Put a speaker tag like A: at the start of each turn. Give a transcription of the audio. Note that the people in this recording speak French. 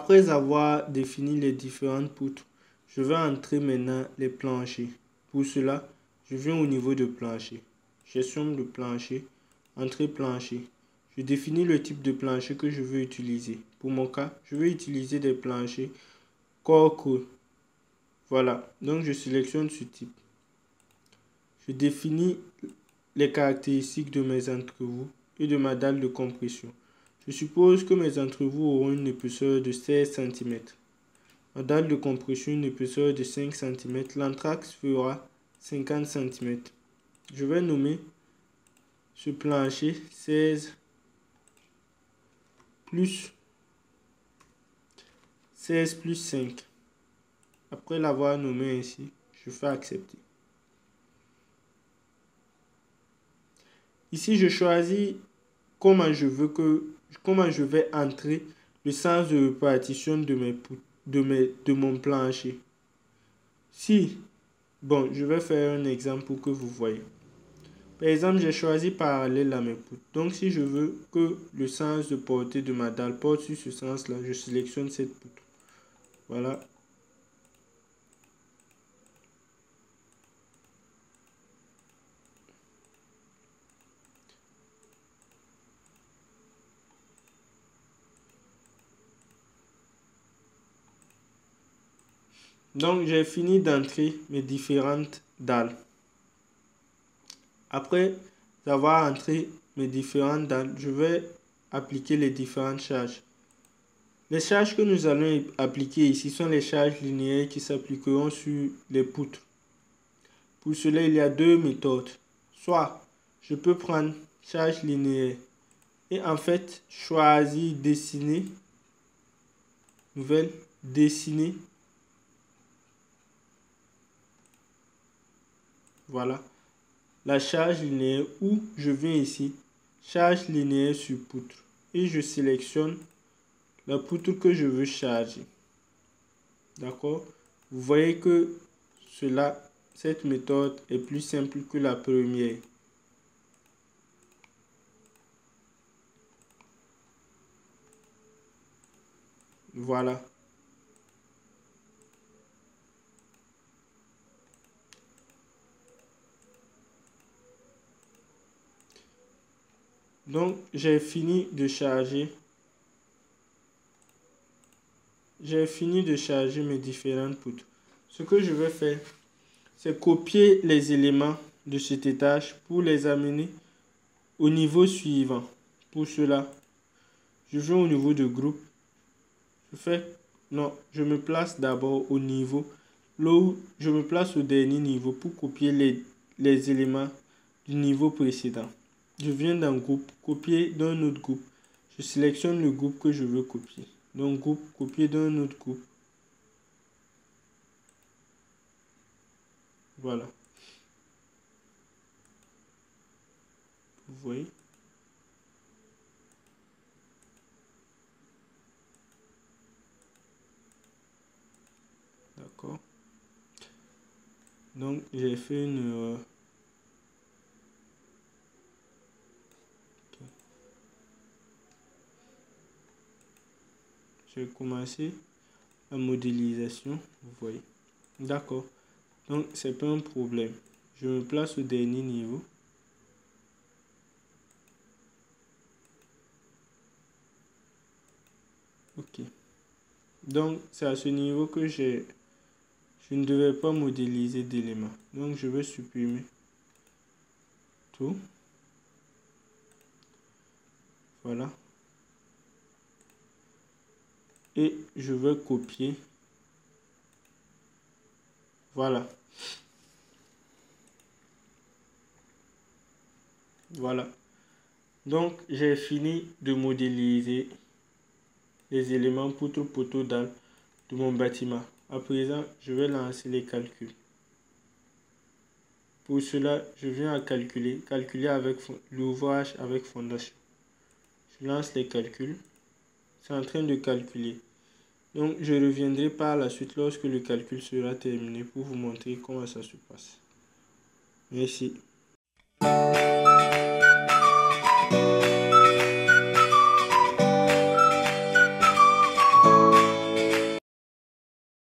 A: Après avoir défini les différentes poutres, je vais entrer maintenant les planchers. Pour cela, je viens au niveau de plancher. Gestion de plancher, entrée plancher. Je définis le type de plancher que je veux utiliser. Pour mon cas, je vais utiliser des planchers Cork. Voilà, donc je sélectionne ce type. Je définis les caractéristiques de mes entrevous et de ma dalle de compression. Je suppose que mes entrevous auront une épaisseur de 16 cm. Ma dalle de compression une épaisseur de 5 cm. L'anthrax fera 50 cm. Je vais nommer ce plancher 16 plus 5. Après l'avoir nommé ainsi, je fais accepter. Ici, je choisis comment je vais entrer le sens de répartition de mon plancher. Je vais faire un exemple pour que vous voyez. Par exemple, j'ai choisi parallèle à mes poutres. Donc, si je veux que le sens de portée de ma dalle porte sur ce sens-là, je sélectionne cette poutre. Voilà. Donc, j'ai fini d'entrer mes différentes dalles. Après avoir entré mes différentes dalles, je vais appliquer les différentes charges. Les charges que nous allons appliquer ici sont les charges linéaires qui s'appliqueront sur les poutres. Pour cela, il y a deux méthodes. Soit je peux prendre charge linéaire et en fait choisir dessiner, nouvelle, dessiner. Voilà. La charge linéaire où je viens ici, charge linéaire sur poutre et je sélectionne la poutre que je veux charger. D'accord? Vous voyez que cette méthode est plus simple que la première. Voilà. Donc, j'ai fini de charger. J'ai fini de charger mes différentes poutres. Ce que je vais faire, c'est copier les éléments de cet étage pour les amener au niveau suivant. Pour cela, je viens au niveau de groupe. Je me place d'abord au niveau, là où je me place au dernier niveau pour copier les éléments du niveau précédent. Je viens d'un groupe, copier d'un autre groupe. Je sélectionne le groupe que je veux copier. Donc groupe, copier d'un autre groupe. Voilà. Vous voyez? D'accord. Donc j'ai fait une erreur. Je vais commencer la modélisation. Vous voyez? D'accord. Donc c'est pas un problème. Je me place au dernier niveau. Ok. Donc c'est à ce niveau que je ne devais pas modéliser d'éléments. Donc je vais supprimer tout. Voilà. Et je vais copier. Voilà. Voilà. Donc j'ai fini de modéliser les éléments poutre, poteau, dalle de mon bâtiment. À présent, je vais lancer les calculs. Pour cela, je viens à calculer avec l'ouvrage avec fondation. Je lance les calculs. C'est en train de calculer. Donc, je reviendrai par la suite lorsque le calcul sera terminé pour vous montrer comment ça se passe. Merci.